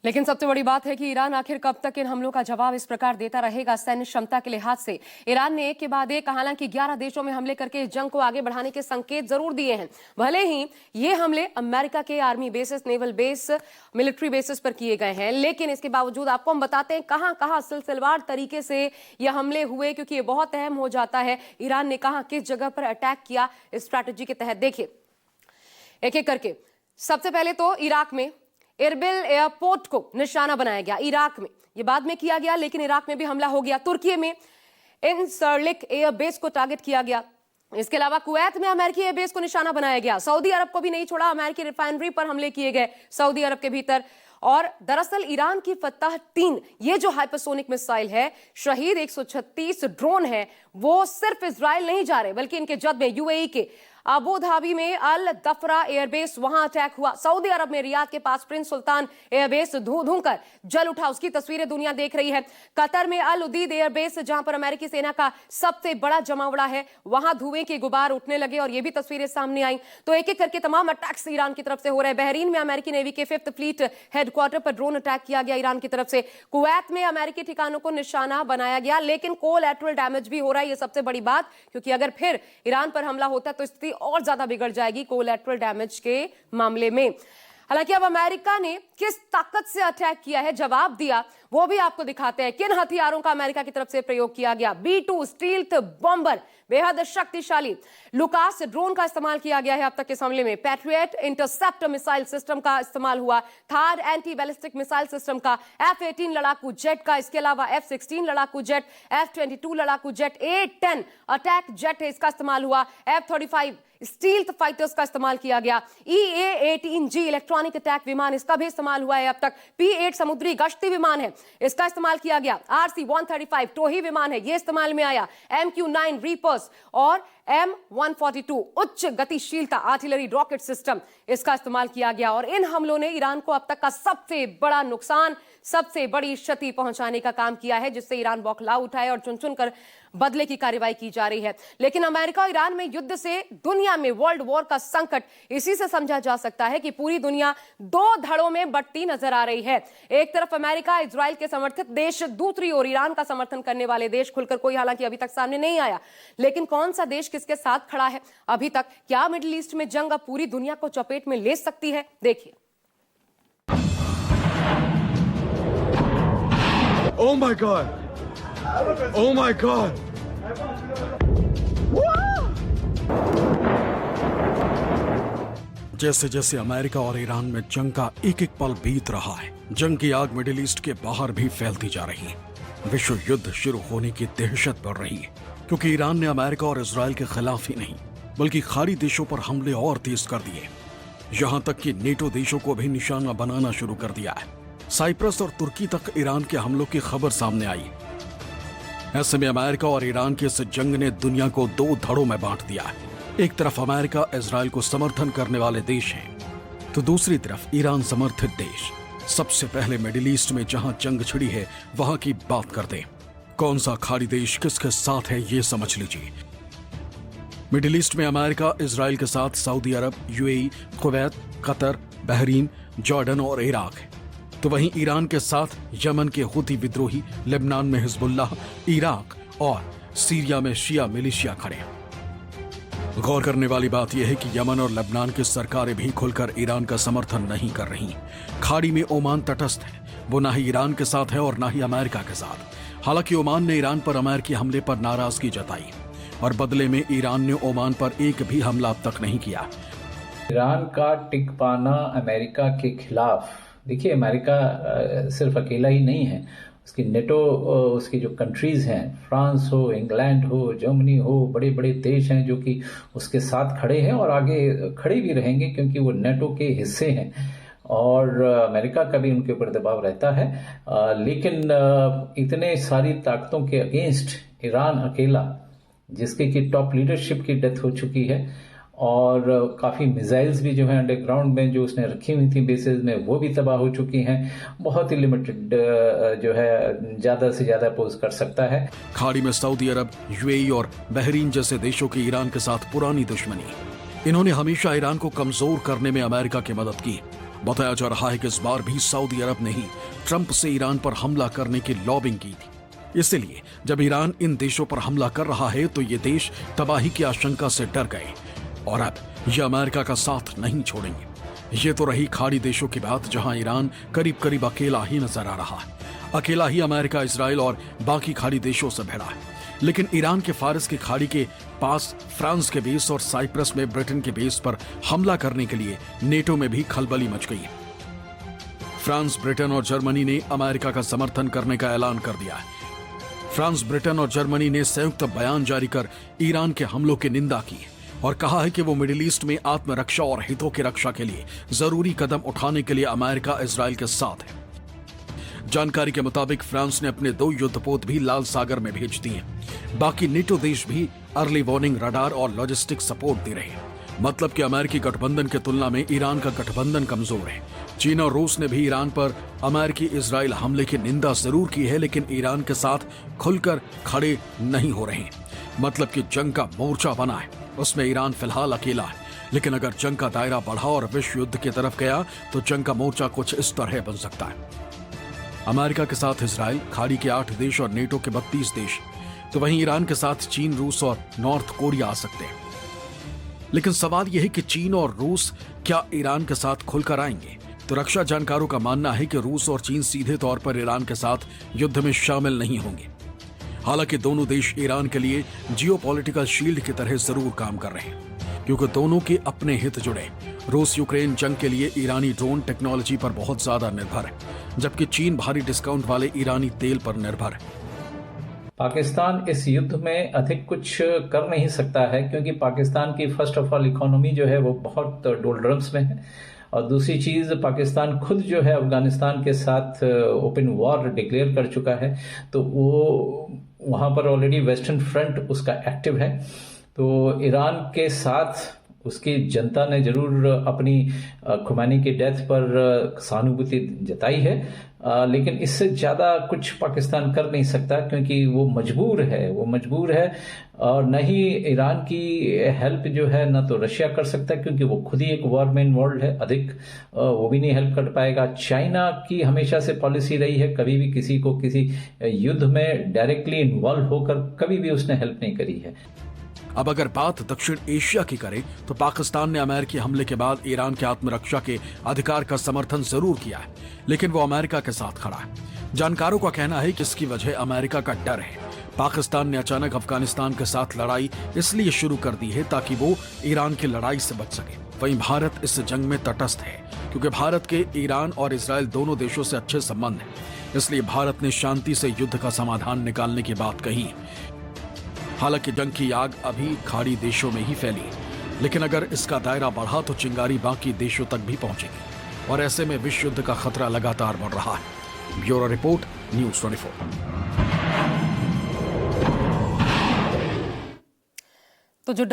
लेकिन सबसे बड़ी बात है कि ईरान आखिर कब तक इन हमलों का जवाब इस प्रकार देता रहेगा। सैन्य क्षमता के लिहाज से ईरान ने एक के बाद एक हालांकि 11 देशों में हमले करके इस जंग को आगे बढ़ाने के संकेत जरूर दिए हैं। भले ही ये हमले अमेरिका के army basis, naval base, military bases पर किए गए हैं, लेकिन इसके बावजूद आपको हम बताते हैं कहां कहां सिलसिलेवार तरीके से ये हमले हुए, क्योंकि ये बहुत अहम हो जाता है। ईरान ने कहां किस जगह पर अटैक किया इस स्ट्रैटेजी के तहत, देखिए एक एक करके। सबसे पहले तो इराक में इरबिल एयरपोर्ट को निशाना बनाया गया। इराक में ये बाद में किया गया, लेकिन इराक में भी हमला हो गया। तुर्की में इनसरलिक एयरबेस को टारगेट किया गया। इसके अलावा कुवैत में अमेरिकी एयरबेस को निशाना बनाया गया। सऊदी अरब को भी नहीं छोड़ा, अमेरिकी रिफाइनरी पर हमले किए गए सऊदी अरब के भीतर। और दरअसल ईरान की फतह 3 ये जो हाइपरसोनिक मिसाइल है, शहीद 136 ड्रोन है, वो सिर्फ इजराइल नहीं जा रहे बल्कि इनके जद में यूएई के अबू धाबी में अल दफरा एयरबेस, वहां अटैक हुआ। सऊदी अरब में रियाद के पास प्रिंस सुल्तान एयरबेस धू धू कर जल उठा, उसकी तस्वीरें दुनिया देख रही है। कतर में अल उदीद एयरबेस, जहां पर अमेरिकी सेना का सबसे बड़ा जमावड़ा है, वहां धुएं के गुबार उठने लगे और ये भी तस्वीरें सामने आई। तो एक एक करके तमाम अटैक्स ईरान की तरफ से हो रहे हैं। बहरीन में अमेरिकी नेवी के 5th फ्लीट हेडक्वार्टर पर ड्रोन अटैक किया गया ईरान की तरफ से। कुवैत में अमेरिकी ठिकानों को निशाना बनाया गया, लेकिन कोलैटरल डैमेज भी हो रहा है। ये सबसे बड़ी बात, क्योंकि अगर फिर ईरान पर हमला होता है तो स्थिति और ज्यादा बिगड़ जाएगी कोलैटरल डैमेज के मामले में। हालांकि अब अमेरिका ने किस ताकत से अटैक किया है, जवाब दिया, वो भी आपको दिखाते हैं। किन हथियारों का अमेरिका की तरफ से प्रयोग किया गया। B-2 स्टील्थ बॉम्बर, बेहद शक्तिशाली लुकास ड्रोन का इस्तेमाल किया गया है अब तक इस हमले में। पैट्रियट इंटरसेप्टर मिसाइल सिस्टम का इस्तेमाल हुआ। Thar anti ballistic missile system का, F-18 लड़ाकू जेट का, इसके अलावा F-16 लड़ाकू जेट, F-22 लड़ाकू जेट, A-10 अटैक जेट है, इसका इस्तेमाल हुआ। F-35 स्टील्थ फाइटर्स का इस्तेमाल किया गया। EA-18G इलेक्ट्रॉनिक अटैक विमान, इसका भी इस्तेमाल हुआ है अब तक। P-8 समुद्री गश्ती विमान है, इसका इस्तेमाल किया गया। RC-135 टोही विमान है, यह इस्तेमाल में आया। MQ-9 रीपर्स और M142 उच्च गतिशीलता आर्टिलरी रॉकेट सिस्टम, इसका इस्तेमाल किया गया। और इन हमलों ने ईरान को अब तक का सबसे बड़ा नुकसान, सबसे बड़ी क्षति पहुंचाने का काम किया है, जिससे ईरान बौखला उठा है और चुन चुन कर बदले की कार्रवाई की जा रही है। लेकिन अमेरिका और ईरान में युद्ध से दुनिया में वर्ल्ड वॉर का संकट इसी से समझा जा सकता है कि पूरी दुनिया दो धड़ों में बंटती नजर आ रही है। एक तरफ अमेरिका, इजराइल के समर्थित देश, दूसरी ओर ईरान का समर्थन करने वाले देश। खुलकर कोई हालांकि अभी तक सामने नहीं आया, लेकिन कौन सा देश किसके साथ खड़ा है अभी तक? क्या मिडिल ईस्ट में जंग अब पूरी दुनिया को चपेट में ले सकती है? देखिए। Oh my God! Oh my God! जैसे जैसे अमेरिका और ईरान में जंग का एक एक पल बीत रहा है, जंग की आग मिडिल ईस्ट के बाहर भी फैलती जा रही है। विश्व युद्ध शुरू होने की दहशत बढ़ रही है, क्योंकि ईरान ने अमेरिका और इजराइल के खिलाफ ही नहीं बल्कि खाड़ी देशों पर हमले और तेज कर दिए। यहां तक कि नेटो देशों को भी निशाना बनाना शुरू कर दिया है। साइप्रस और तुर्की तक ईरान के हमलों की खबर सामने आई। ऐसे में अमेरिका और ईरान की इस जंग ने दुनिया को दो धड़ों में बांट दिया है। एक तरफ अमेरिका इजराइल को समर्थन करने वाले देश हैं, तो दूसरी तरफ ईरान समर्थित देश। सबसे पहले मिडिल ईस्ट में जहां जंग छिड़ी है, वहां की बात करते हैं। कौन सा खाड़ी देश किसके साथ है, ये समझ लीजिए। मिडिल ईस्ट में अमेरिका इजराइल के साथ Saudi Arab, UAE, Kuwait, Qatar, Bahrain, Jordan और इराक है। तो वहीं ईरान के साथ यमन के हुती विद्रोही, लेबनान में हिजबुल्लाह, इराक और सीरिया में शिया मिलिशिया खड़े हैं। गौर करने वाली बात यह है कि यमन और लेबनान की सरकारें भी खुलकर ईरान का समर्थन नहीं कर रही। खाड़ी में ओमान तटस्थ है, वो ना ही ईरान के साथ है और ना ही अमेरिका के साथ। हालांकि ओमान ने ईरान पर अमेरिकी हमले पर नाराजगी जताई और बदले में ईरान ने ओमान पर एक भी हमला अब तक नहीं किया। ईरान का टिक पाना अमेरिका के खिलाफ, देखिए अमेरिका सिर्फ अकेला ही नहीं है, उसकी नेटो, उसकी जो कंट्रीज हैं, फ्रांस हो, इंग्लैंड हो, जर्मनी हो, बड़े बड़े देश हैं जो कि उसके साथ खड़े हैं और आगे खड़े भी रहेंगे, क्योंकि वो नेटो के हिस्से हैं और अमेरिका का भी उनके ऊपर दबाव रहता है। लेकिन इतने सारी ताकतों के अगेंस्ट ईरान अकेला, जिसके की टॉप लीडरशिप की डेथ हो चुकी है और काफ़ी मिसाइल्स भी जो है अंडरग्राउंड में जो उसने रखी हुई थी बेसेस में, वो भी तबाह हो चुकी हैं। बहुत ही लिमिटेड जो है ज़्यादा से ज़्यादा पोज कर सकता है। खाड़ी में सऊदी अरब, यूएई और बहरीन जैसे देशों की ईरान के साथ पुरानी दुश्मनी। इन्होंने हमेशा ईरान को कमजोर करने में अमेरिका की मदद की। बताया जा रहा है कि इस बार भी सऊदी अरब ने ही ट्रंप से ईरान पर हमला करने की लॉबिंग की थी। इसलिए जब ईरान इन देशों पर हमला कर रहा है तो ये देश तबाही की आशंका से डर गए और अब ये अमेरिका का साथ नहीं छोड़ेंगे। ये तो रही खाड़ी देशों की बात, जहां ईरान करीब करीब अकेला ही नजर आ रहा है। अकेला ही अमेरिका, इजराइल और बाकी खाड़ी देशों से भिड़ा है। लेकिन ईरान के फारस की खाड़ी के पास फ्रांस के बेस और साइप्रस में ब्रिटेन के बेस पर हमला करने के लिए नेटो में भी खलबली मच गई है। फ्रांस, ब्रिटेन और जर्मनी ने अमेरिका का समर्थन करने का ऐलान कर दिया है। फ्रांस, ब्रिटेन और जर्मनी ने संयुक्त बयान जारी कर ईरान के हमलों की निंदा की और कहा है कि वो मिडिल ईस्ट में आत्मरक्षा और हितों की रक्षा के लिए जरूरी कदम उठाने के लिए अमेरिका इजराइल के साथ है। जानकारी के मुताबिक फ्रांस ने अपने 2 युद्धपोत भी लाल सागर में भेज दिए। बाकी नेटो देश भी अर्ली वार्निंग, रडार और लॉजिस्टिक सपोर्ट दे रहे हैं। मतलब कि अमेरिकी गठबंधन की तुलना में ईरान का गठबंधन कमजोर है। चीन और रूस ने भी ईरान पर अमेरिकी इजराइल हमले की निंदा जरूर की है, लेकिन ईरान के साथ खुलकर खड़े नहीं हो रहे। मतलब कि जंग का मोर्चा बना है, उसमें ईरान फिलहाल अकेला है। लेकिन अगर जंग का दायरा बढ़ा और विश्व युद्ध की तरफ गया तो जंग का मोर्चा कुछ इस तरह बन सकता है। अमेरिका के साथ इजराइल, खाड़ी के 8 देश और नेटो के 32 देश, तो वहीं ईरान के साथ चीन, रूस और नॉर्थ कोरिया आ सकते हैं। लेकिन सवाल यह है कि चीन और रूस क्या ईरान के साथ खुलकर आएंगे? तो रक्षा जानकारों का मानना है कि रूस और चीन सीधे तौर पर ईरान के साथ युद्ध में शामिल नहीं होंगे। हालांकि दोनों देश ईरान के लिए जियोपॉलिटिकल शील्ड की तरह जरूर काम कर रहे हैं, क्योंकि दोनों के अपने हित जुड़े। रूस यूक्रेन जंग के लिए ईरानी ड्रोन टेक्नोलॉजी पर बहुत ज्यादा निर्भर है, जबकि चीन भारी डिस्काउंट वाले ईरानी तेल पर निर्भर है। पाकिस्तान इस युद्ध में अधिक कुछ कर नहीं सकता है, क्योंकि पाकिस्तान की फर्स्ट ऑफ ऑल इकोनॉमी जो है वो बहुत डोलड्रम्स में है, और दूसरी चीज पाकिस्तान खुद जो है अफगानिस्तान के साथ ओपन वॉर डिक्लेयर कर चुका है। तो वो वहां पर ऑलरेडी वेस्टर्न फ्रंट उसका एक्टिव है। तो ईरान के साथ उसकी जनता ने जरूर अपनी खुमैनी की डेथ पर सहानुभूति जताई है, लेकिन इससे ज्यादा कुछ पाकिस्तान कर नहीं सकता, क्योंकि वो मजबूर है। और न ही ईरान की हेल्प जो है न तो रशिया कर सकता, क्योंकि वो खुद ही एक वॉर में इन्वॉल्व है अधिक, वो भी नहीं हेल्प कर पाएगा। चाइना की हमेशा से पॉलिसी रही है, कभी भी किसी को किसी युद्ध में डायरेक्टली इन्वॉल्व होकर कभी भी उसने हेल्प नहीं करी है। अब अगर बात दक्षिण एशिया की करें तो पाकिस्तान ने अमेरिकी हमले के बाद ईरान के आत्मरक्षा के अधिकार का समर्थन जरूर किया है, लेकिन वो अमेरिका के साथ खड़ा है। जानकारों का कहना है कि इसकी वजह अमेरिका का डर है। पाकिस्तान ने अचानक अफगानिस्तान के साथ लड़ाई इसलिए शुरू कर दी है ताकि वो ईरान की लड़ाई से बच सके। वहीं भारत इस जंग में तटस्थ है, क्योंकि भारत के ईरान और इजराइल दोनों देशों से अच्छे संबंध हैं। इसलिए भारत ने शांति से युद्ध का समाधान निकालने की बात कही। हालांकि जंग की आग अभी खाड़ी देशों में ही फैली, लेकिन अगर इसका दायरा बढ़ा तो चिंगारी बाकी देशों तक भी पहुंचेगी और ऐसे में विश्व युद्ध का खतरा लगातार बढ़ रहा है। Bureau report, news 24। तो जो